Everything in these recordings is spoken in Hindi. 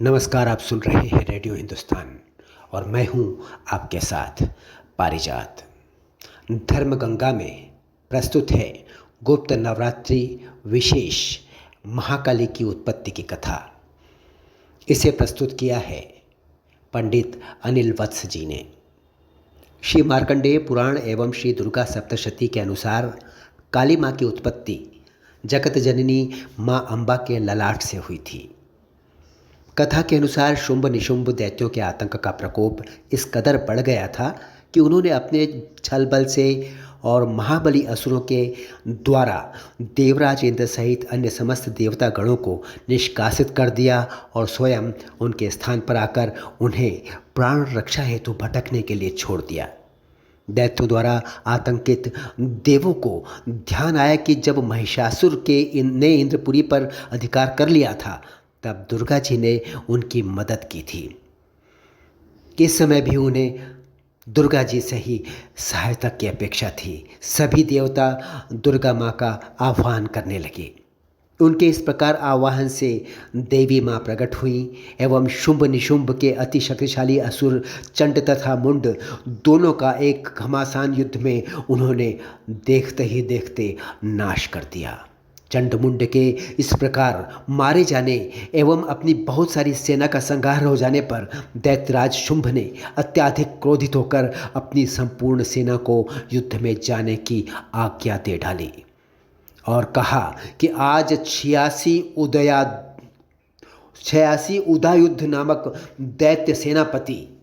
नमस्कार। आप सुन रहे हैं रेडियो हिंदुस्तान और मैं हूं आपके साथ पारिजात। धर्म गंगा में प्रस्तुत है गुप्त नवरात्रि विशेष महाकाली की उत्पत्ति की कथा। इसे प्रस्तुत किया है पंडित अनिल वत्स जी ने। श्री मार्कंडेय पुराण एवं श्री दुर्गा सप्तशती के अनुसार काली माँ की उत्पत्ति जगत जननी माँ अम्बा के ललाट से हुई थी। कथा के अनुसार शुंभ निशुंभ दैत्यों के आतंक का प्रकोप इस कदर बढ़ गया था कि उन्होंने अपने छल बल से और महाबली असुरों के द्वारा देवराज इंद्र सहित अन्य समस्त देवता गणों को निष्कासित कर दिया और स्वयं उनके स्थान पर आकर उन्हें प्राण रक्षा हेतु भटकने के लिए छोड़ दिया। दैत्यों द्वारा आतंकित देवों को ध्यान आया कि जब महिषासुर ने इंद्रपुरी पर अधिकार कर लिया था, तब दुर्गा जी ने उनकी मदद की थी। इस समय भी उन्हें दुर्गा जी से ही सहायता की अपेक्षा थी। सभी देवता दुर्गा माँ का आह्वान करने लगे। उनके इस प्रकार आह्वान से देवी माँ प्रकट हुई एवं शुंभ निशुंभ के अति शक्तिशाली असुर चंड तथा मुंड दोनों का एक घमासान युद्ध में उन्होंने देखते ही देखते नाश कर दिया। चंडमुंड के इस प्रकार मारे जाने एवं अपनी बहुत सारी सेना का संहार हो जाने पर दैत्यराज शुंभ ने अत्याधिक क्रोधित होकर अपनी संपूर्ण सेना को युद्ध में जाने की आज्ञा दे डाली और कहा कि आज 86 उदयुद्ध नामक दैत्य सेनापति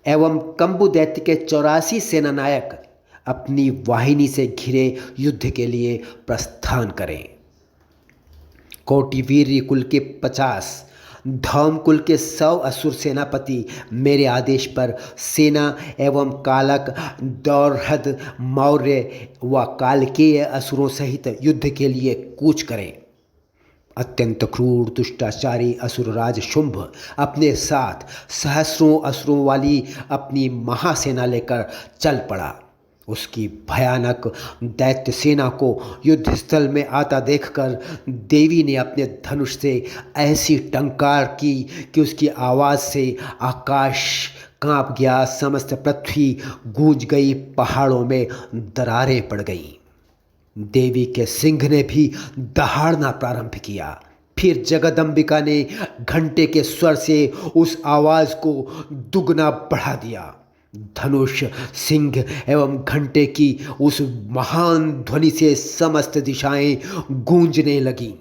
एवं कंबु दैत्य के 84 सेनानायक अपनी वाहिनी से घिरे युद्ध के लिए प्रस्थान करें। कौटिवीर्य कुल के 50, धौम कुल के 100 असुर सेनापति मेरे आदेश पर सेना एवं कालक, दौर्हद, मौर्य व कालकेय असुरों सहित युद्ध के लिए कूच करें। अत्यंत क्रूर दुष्टाचारी असुरराज शुंभ अपने साथ सहस्रों असुरों वाली अपनी महासेना लेकर चल पड़ा। उसकी भयानक दैत्य सेना को युद्ध स्थल में आता देखकर देवी ने अपने धनुष से ऐसी टंकार की कि उसकी आवाज़ से आकाश कांप गया, समस्त पृथ्वी गूंज गई, पहाड़ों में दरारें पड़ गईं। देवी के सिंह ने भी दहाड़ना प्रारंभ किया। फिर जगदम्बिका ने घंटे के स्वर से उस आवाज़ को दुगना बढ़ा दिया। धनुष, सिंह एवं घंटे की उस महान ध्वनि से समस्त दिशाएं गूंजने लगीं।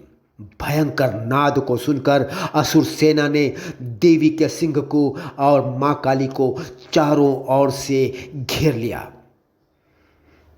भयंकर नाद को सुनकर असुर सेना ने देवी के सिंह को और मां काली को चारों ओर से घेर लिया।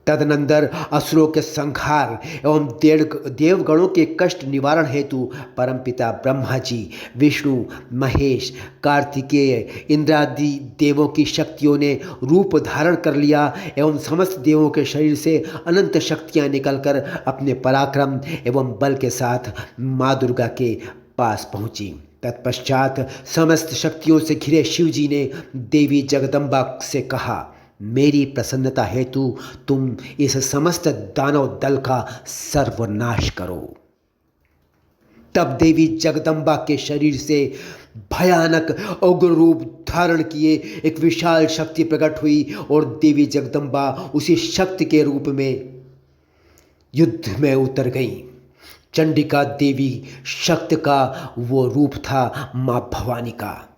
तदनंतर असुरों के संहार एवं देवगणों के कष्ट निवारण हेतु परमपिता ब्रह्मा जी, विष्णु, महेश, कार्तिकेय, इंद्रादि देवों की शक्तियों ने रूप धारण कर लिया एवं समस्त देवों के शरीर से अनंत शक्तियां निकलकर अपने पराक्रम एवं बल के साथ माँ दुर्गा के पास पहुँची। तत्पश्चात समस्त शक्तियों से घिरे शिव जी ने देवी जगदम्बा से कहा, मेरी प्रसन्नता हेतु तुम इस समस्त दानव दल का सर्वनाश करो। तब देवी जगदम्बा के शरीर से भयानक उग्र रूप धारण किए एक विशाल शक्ति प्रकट हुई और देवी जगदम्बा उसी शक्ति के रूप में युद्ध में उतर गई। चंडिका देवी शक्ति का वो रूप था माँ भवानी का।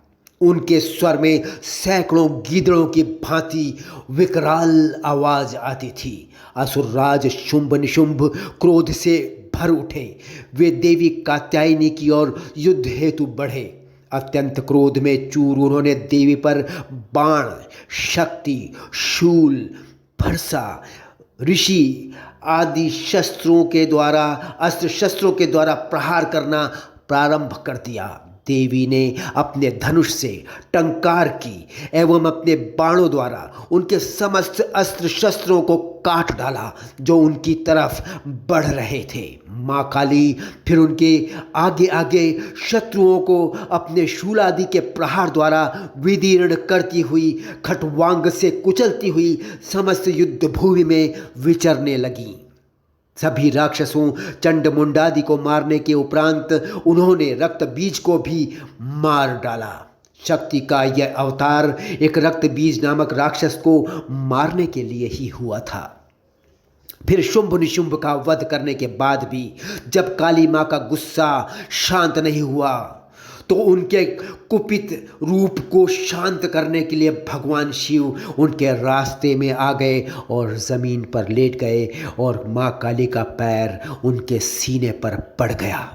उनके स्वर में सैकड़ों गीदड़ों की भांति विकराल आवाज आती थी। असुरराज शुंभ निशुंभ क्रोध से भर उठे। वे देवी कात्यायनी की ओर युद्ध हेतु बढ़े। अत्यंत क्रोध में चूर उन्होंने देवी पर बाण, शक्ति, शूल, फरसा, ऋषि आदि अस्त्र शस्त्रों के द्वारा प्रहार करना प्रारंभ कर दिया। देवी ने अपने धनुष से टंकार की एवं अपने बाणों द्वारा उनके समस्त अस्त्र शस्त्रों को काट डाला जो उनकी तरफ बढ़ रहे थे। माँ काली फिर उनके आगे आगे शत्रुओं को अपने शूलादि के प्रहार द्वारा विदीर्ण करती हुई खट्वांग से कुचलती हुई समस्त युद्ध भूमि में विचरने लगी। सभी राक्षसों चंडमुंडादि को मारने के उपरांत उन्होंने रक्त बीज को भी मार डाला। शक्ति का यह अवतार एक रक्त बीज नामक राक्षस को मारने के लिए ही हुआ था। फिर शुंभ निशुंभ का वध करने के बाद भी जब काली माँ का गुस्सा शांत नहीं हुआ तो उनके कुपित रूप को शांत करने के लिए भगवान शिव उनके रास्ते में आ गए और ज़मीन पर लेट गए और माँ काली का पैर उनके सीने पर पड़ गया।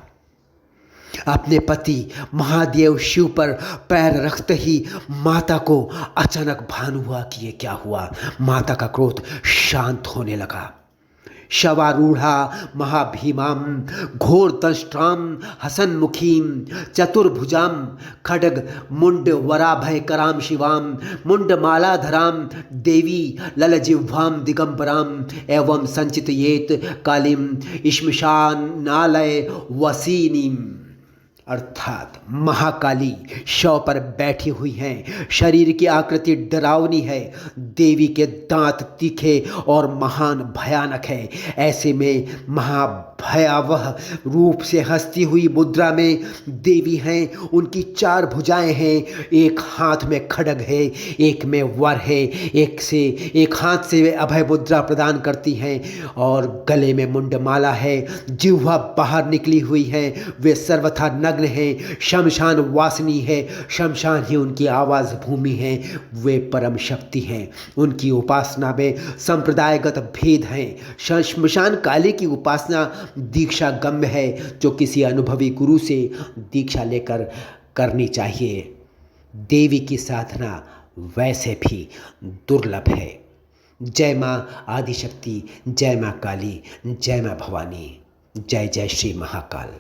अपने पति महादेव शिव पर पैर रखते ही माता को अचानक भान हुआ कि ये क्या हुआ। माता का क्रोध शांत होने लगा। शवारूढ़ा महाभीमाम घोर दंष्ट्राम हसन्मुखीम चतुर्भुजाम खड्ग मुंड वराभय कराम शिवाम मुंडमालाधराम देवी ललजिह्वाम दिगंबराम एवं संचितयेत कालीम श्मशानालय वसीनीम। अर्थात महाकाली शव पर बैठी हुई हैं। शरीर की आकृति डरावनी है। देवी के दांत तीखे और महान भयानक है। ऐसे में महाभयावह रूप से हंसती हुई मुद्रा में देवी हैं। उनकी 4 भुजाएं हैं। एक हाथ में खड्ग है, एक में वर है, एक हाथ से वे अभय मुद्रा प्रदान करती हैं और गले में मुंडमाला है। जिह्वा बाहर निकली हुई है। वे सर्वथा नग्न हैं। शमशान वासिनी है। शमशान ही उनकी आवाज भूमि है। वे परम शक्ति हैं। उनकी उपासना में संप्रदायगत भेद हैं। शमशान काली की उपासना दीक्षा गम्य है जो किसी अनुभवी गुरु से दीक्षा लेकर करनी चाहिए। देवी की साधना वैसे भी दुर्लभ है। जय माँ आदिशक्ति, जय माँ काली, जय माँ भवानी, जय जय श्री महाकाल।